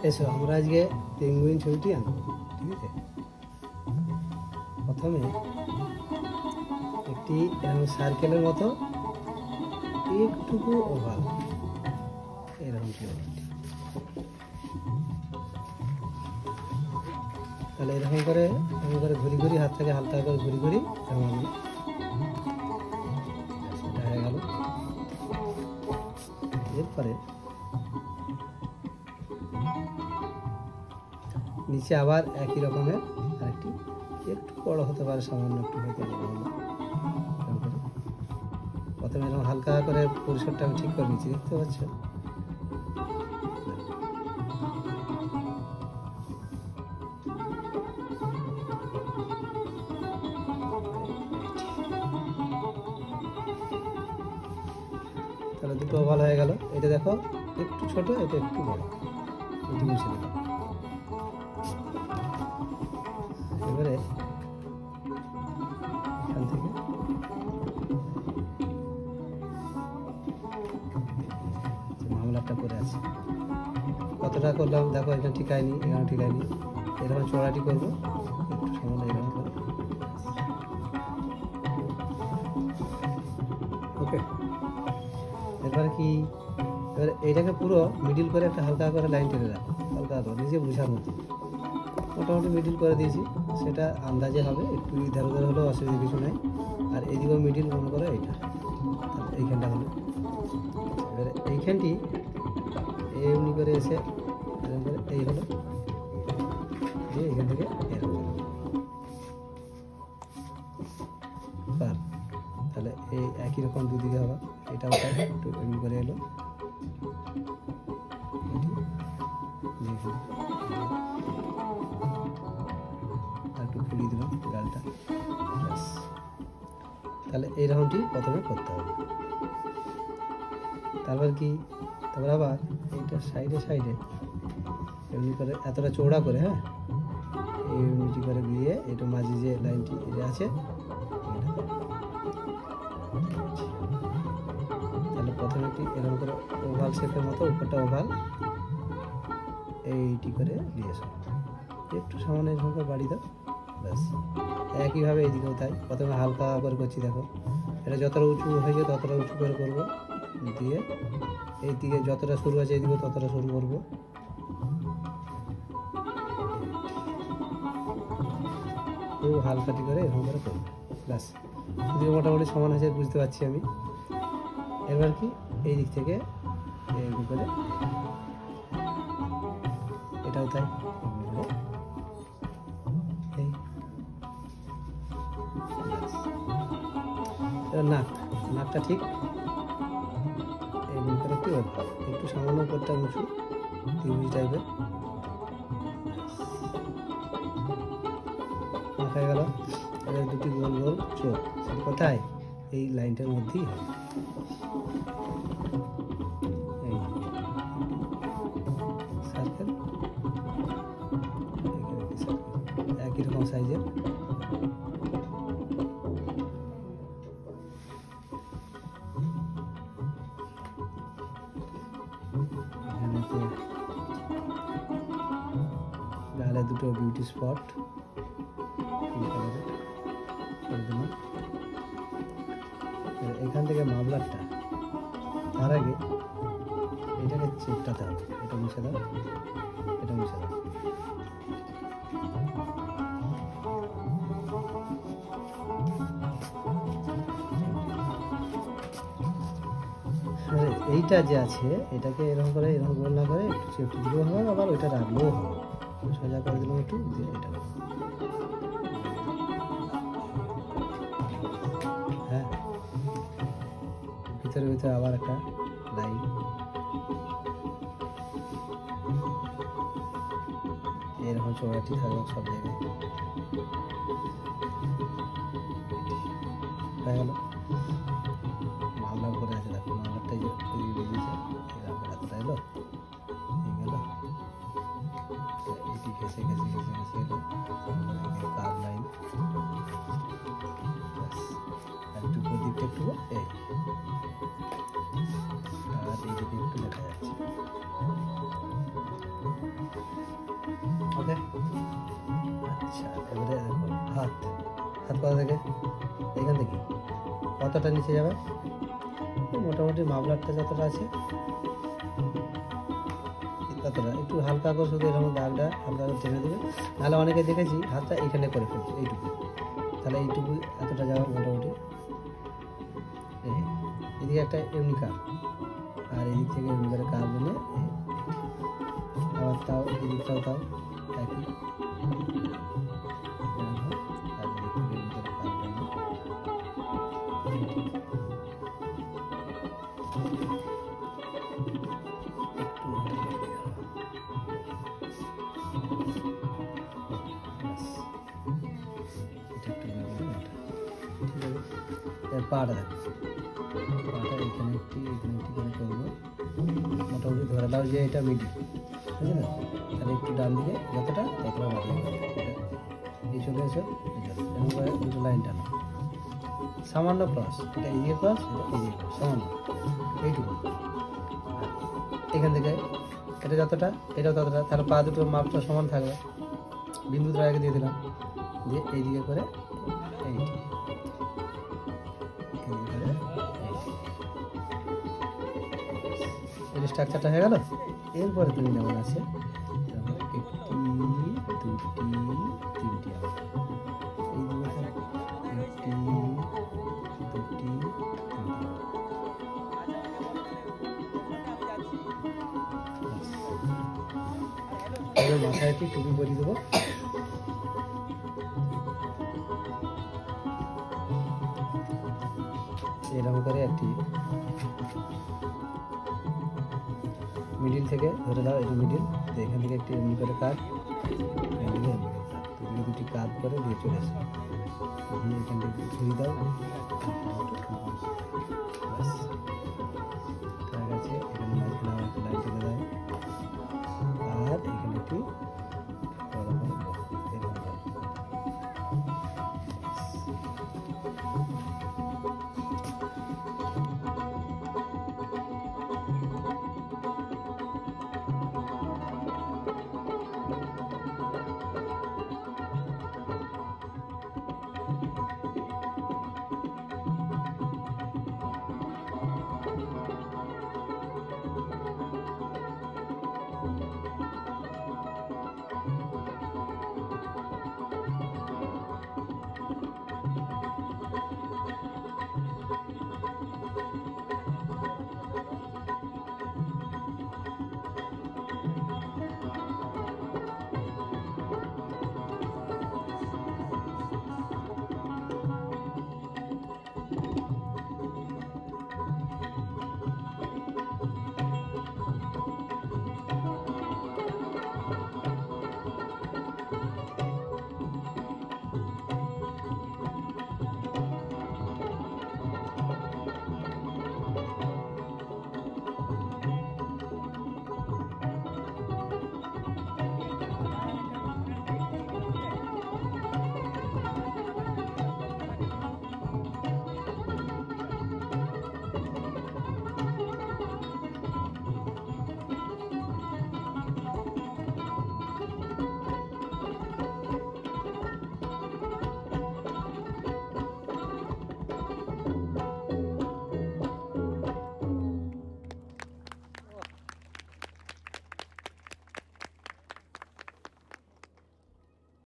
এসো আমরা আজকে পেঙ্গুইন ছবিটি আনবো, ঠিক আছে। প্রথমে একটি সার্কেলের মতো একটুকু ওভাল এরকম তাহলে এরকম করে ঘুরি ঘুরি হাতটাকে হালকা করে ঘুরি ঘুরি সেটা হয়ে গেল। এরপরে নিচে আবার একই রকমের আরেকটি একটু বড় হতে পারে, সামান্য একটু হতে পারে। প্রথমে এরকম হালকা করে পরিসরটা আমি ঠিক করে নিচ্ছি, দেখতে পাচ্ছ। তাহলে দুটো ওভাল হয়ে গেল। এটা দেখো একটু ছোট, এটা একটু বড়, এটি মুছে দিলাম। এবারে এখান থেকে মামলাটা করে আছে, কতটা করলাম দেখো, এখানে ঠিক হয়নি, এখানে ঠিক হয়নি। এরকম চড়াটি করবো একটু সামান্য এরকম করে। ওকে, এরপরে কি, এবার এইটাকে পুরো মিডিল করে একটা হালকা করে লাইন টেনে রাখো, হালকা করে নিজে বোঝার মতো। মোটামুটি মিডিল করে দিয়েছি, সেটা আন্দাজে হবে, একটু ইধার উধার হলেও অসুবিধা কিছু নেই। আর এদিকেও মিডিল মনে করো এইটা, এইখানটা হলো। এবারে এইখানটি এমনি করে এসে এরকম করে এই হলো, যে এখান থেকে এরকম হলো। তাহলে এই একই রকম দুদিকে হবে, এটা একটু এমনি করে এলো, একটু ফুলিয়ে দিলাম গালটা। তাহলে এই রাউন্ডটি প্রথমে করতে হবে। তারপর কি, তারপর আবার এইটা সাইডে সাইডে এমনি করে এতটা চৌড়া করে, হ্যাঁ, এমনি করে দিয়ে এটা মাঝে যে লাইনটি এটা আছে, তাহলে প্রথমে একটি এরকম করে ওভাল শেপের মতো, উপরটা ওভাল এইটি করে দিয়ে এসো, একটু সামান্য এরকম করে বাড়ি দাও, ব্যাস। একইভাবে এইদিকেও তাই, প্রথমে হালকা করে করছি, দেখো এটা যতটা উঁচু হয়ে যায় ততটা উঁচু করে করবো, দিয়ে এই দিকে যতটা সরু আছে এইদিকে ততটা সরু করবো। খুব হালকাটি করে এরকম করে করবো, ব্যাস। এদিকে মোটামুটি সমান হয়েছে বুঝতে পারছি আমি। এবার কি এই দিক থেকে এরকম করে এটাও তাই, এই নাকটা ঠিক এরকম করে একটু একটু সামান্য উপরটা উঁচু ত্রিভুজ টাইপের হয়ে গেল। এবার দুটি গোল গোল চোখ, সেটা কোথায়, এই লাইনটার মধ্যেই হবে। এই সার্কেল একই রকম সাইজের, গালে দুটো বিউটি স্পট এখান থেকে মামলারটা, তার আগে এটাকে চেপটাতে হবে, এটা মুছে দাও, এটা মুছে দাও। এইটা যে আছে এটাকে এরকম করে এরকম গোল না করে একটু চেপটে দিলেও হবে, আবার ওইটা রাখলেও হবে, সোজা করে দিলাম একটু, দিয়ে এটা হ্যাঁ, ভিতরে ভিতরে আবার একটা লাইন, এরকম চৌড়াটি থাকবে সব জায়গায়, হয়ে গেল। মামলার করে আছে, দেখো মামলারটাই যে বেরিয়েছে, এরকম এতটা এলো, এই গেল, এটি ঘেসে ঘেসে ঘেসে ঘেসে এলো কার্ভ লাইন, একটু প্রদীপটা একটু এই, আর এইদিকে একটু দেখা যাচ্ছে। কোথা থেকে, এখান থেকে কতটা নিচে যাবে, মোটামুটি মাফলারটা যতটা আছে ততটা, একটু হালকা করে শুধু এরকম দাগটা হালকা করে টেনে দেবে। নাহলে অনেকে দেখেছি হাতটা এখানে করে ফেলছে এইটুকু, তাহলে এইটুকু এতটা যাওয়া মোটামুটি। এদিকে একটা এমনি কার, আর এদিক থেকে এমনি করে কার বলে আবার তাও এদিকটাও তাও একই, আর এদিক থেকে এমনি করে কার বলে পাটা দেখো, পাটা এখানে একটি করে করবো, মোটামুটি ধরে দাও যে এটা মিডিল, বুঝলে? তাহলে একটু ডান দিকে যতটা ততটা বাড়িয়ে এই চলে এসো, এরকম করে দুটো লাইন টানো, সামান্য ক্রস, এটা এদিকে ক্রস, এটা এদিকে ক্রস, সামান্য এইটুকু। এখান থেকে এটা যতটা এটাও ততটা, তাহলে পা দুটো মাপটা সমান থাকবে। বিন্দু দ্বারা আগে দিয়ে দিলাম, দিয়ে এইদিকে করে এই স্ট্রাকচারটা হয়ে গেল। এরপরে তুমি যেমন আছে একটি, দুটি, তিনটি, এই একটি, দুটি, তিনটি, মাথায় একটি টুপি পরিয়ে দেবো। এরকম করে একটি মিডিল থেকে ধরে দাও, এটা মিডিল, তো এখান থেকে একটি এমনি করে কাট, এদিকে দুটি কাট করে দিয়ে চলে আসে, এখান থেকে ঘুরিয়ে দাও,